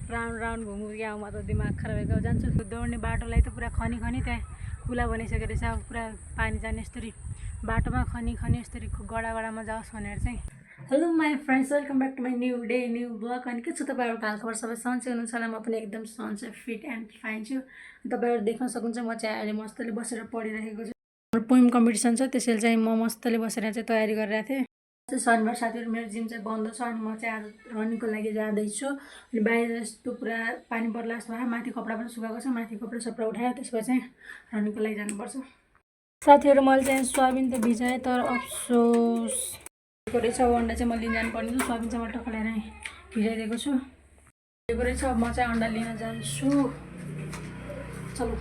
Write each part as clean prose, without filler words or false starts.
Round round घुमु क्या म त दिमाग खराब भएको जान्छु दौड्ने बाटोलाई त पुरा खनी त्यहाँ पुला बनाइसकेको रहेछ अब पुरा पानी जाने यसरी बाटोमा खनी यसरी गडा गडामा जाओस् भनेर चाहिँ। Hello my friends, welcome back to my new day new blog. अनि के छ तपाईँहरूको हालखबर? सबै सन्चै हुनुहुन्छ होला? म पनि एकदम सन्चै फिट एन्ड फाइन छु। तपाईँहरू देख्न सक्नुहुन्छ म चाहिँ अहिले मस्तले बसेर पढिरहेको छु। हाम्रो पोइम कम्पिटिसन छ, त्यसैले चाहिँ म मस्तले बसेर चाहिँ तयारी गरिरहेको थिएँ। शनिबार साथीहरू मेरो जिम चाहिँ बन्द छ अनि म चाहिँ आज रनिङको लागि जाँदैछु। अनि बाहिर यस्तो पुरा पानी पर्ला जस्तो भयो, माथि कपडा पनि सुकाएको छ, माथि कपडा सपडा उठायो, त्यसपछि चाहिँ रनिङको लागि जानुपर्छ। साथीहरू मैले चाहिँ सोयाबिन त भिजाएँ तर अफसोस रहेछ, अन्डा चाहिँ म लिन जानुपर्ने छ। सोयाबिन चाहिँ म टक्क ल्याएर भिजाइदिएको छु रहेछ। अब म चाहिँ अन्डा लिन जान्छु, चलो।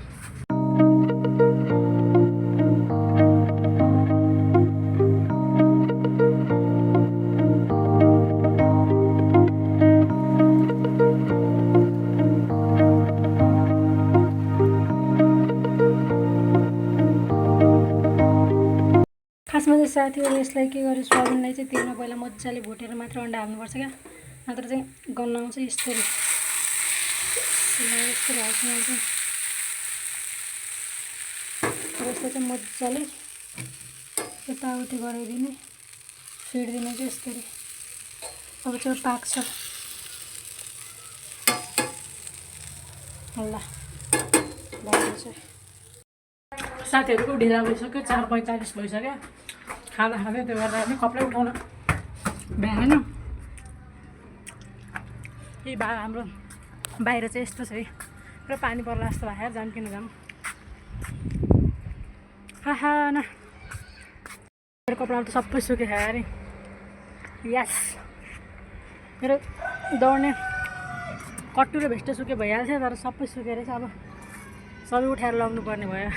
खासमा चाहिँ साथीहरू यसलाई के गर्यो, सोयाबिनलाई चाहिँ तेलमा पहिला मजाले भुटेर मात्र अन्डा हाल्नुपर्छ क्या, नत्र चाहिँ गन्न आउँछ। यसरी हाल्छु मैले चाहिँ। यसलाई चाहिँ मजाले यताउति गराइदिने, फिडिदिने चाहिँ यसरी। अब चाहिँ पाक्छ। ल चाहिँ साथीहरूको ढिला भइसक्यो, 4:45 भइसक्यो। खाँदा खाँदै त्यो गरेर पनि कपडा उठाउन भ्याएन। यही भए हाम्रो बाहिर चाहिँ यस्तो छ है, पुरा पानी पर्ला जस्तो भयो। जाऊँ किन जाऊँ, न मेरो कपडा त सबै सुक्यो अरे। यस, मेरो दौड्ने कट्टु र भेस्ट सुक्यो भइहाल्छ, तर सबै सुक्यो रहेछ। अब सबै उठाएर लाउनु पर्ने भयो।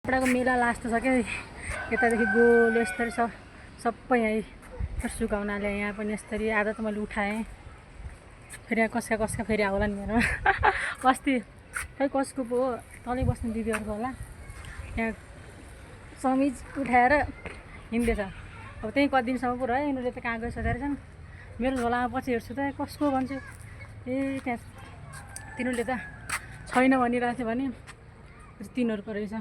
कपडाको मेला लास्ट छ क्या, यतादेखि गोलो यस्तरी सबै यहीँ सुकाउनाले यहाँ पनि यस्तरी। आधा त मैले उठाएँ, फेरि यहाँ कसका फेरि आउला नि मेरोमा। अस्ति खै कसको पो हो, तलै बस्ने दिदीहरूको होला, यहाँ समिज उठाएर हिँड्दैछ। अब त्यहीँ कति दिनसम्म पो रह्यो, यिनीहरूले त कहाँ गयो सोधेर छन्। मेरो झोलामा पछि हेर्छु त कसको भन्छु, ए त्यहाँ तिनीहरूले त छैन भनिरहेको थियो भने तिनीहरूको रहेछ।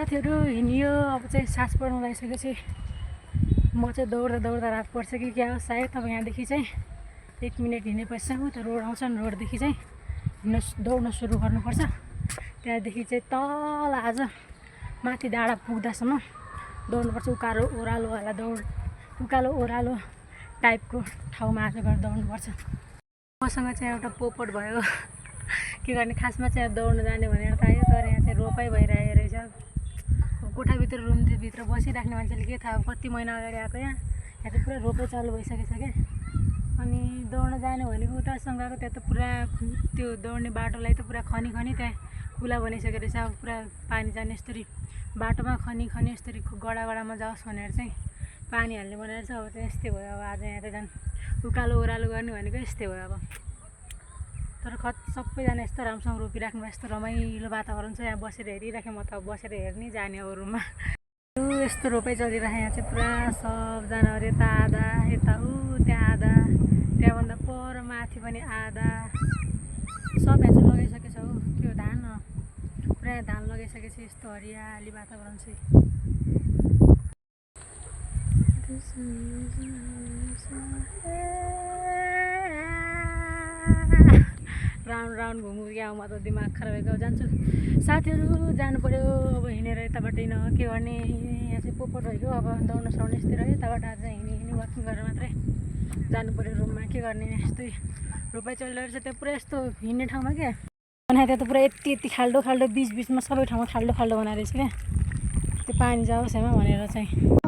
साथीहरू हिँडियो, अब चाहिँ सास पर्नु लागिसकेपछि म चाहिँ दौड्दा रात पर्छ कि क्या हो सायद। अब यहाँदेखि चाहिँ 1 मिनट हिँडेपछि उता रोड आउँछ, रोडदेखि चाहिँ दौड्न सुरु गर्नुपर्छ। त्यहाँदेखि चाहिँ तल आज माथि डाँडा पुग्दासम्म दौड्नुपर्छ। उकालो ओह्रालो टाइपको ठाउँमा आज गएर दौड्नुपर्छ। मसँग चाहिँ एउटा पोपट भयो, के गर्ने। खासमा चाहिँ दौड्न जाने भनेर त आयो, तर यहाँ चाहिँ रोपाइ भइरहेको रहेछ। कोठाभित्र रुमभित्र बसिराख्ने मान्छेले के थाहा, कति महिना अगाडि आएको यहाँ चाहिँ पुरा रोपाइ चालु भइसकेको छ क्या। अनि दौड्न जाने भनेको उतासँग गएको, त्यहाँ त पुरा त्यो दौड्ने बाटोलाई त पुरा खनी त्यहाँ पुला बनाइसकेको रहेछ। अब पुरा पानी जाने यसरी बाटोमा खनी यसरी गडामा जाओस् भनेर चाहिँ पानी हाल्ने बनाएर चाहिँ। अब चाहिँ यस्तै भयो। अब आज यहाँ त झन् उकालो ओह्रालो गर्ने भनेको यस्तै भयो। अब तर सबैजना यस्तो राम्रोसँग रोपिराख्नु भयो, यस्तो रमाइलो वातावरण छ। यहाँ बसेर हेरिराखेँ म त, अब बसेर हेर्ने जाने अब रुममा। यस्तो रोपाइ चलिरहेको यहाँ चाहिँ पुरा सबजना यता आधा, यता त्यहाँ आधा, त्यहाँभन्दा पर माथि पनि आधा, सब यहाँ चाहिँ लगाइसकेको छ। के हो, धान, पुरा धान लगाइसकेपछि यस्तो हरियाली वातावरण चाहिँ। राउन्ड घुमु क्या म त दिमाग खराब भएको जान्छु। साथीहरू जानु पऱ्यो अब हिँडेर यताबाट के गर्ने। यहाँ चाहिँ पोपट भएको, अब दौड्न सौड्ने यस्तै रह्यो। यताबाट आज हिँडी वाकिङ गरेर मात्रै जानु पऱ्यो रुममा। के गर्ने, यस्तै रोपाइ चलिरहेको छ। त्यो पुरा यस्तो हिँड्ने ठाउँमा क्या बनाए, त्यहाँ त पुरा यति खाल्डो बिचमा सबै ठाउँमा खाल्डो बनाएर रहेछ क्या। त्यो पानी जाओस् हेमा भनेर चाहिँ।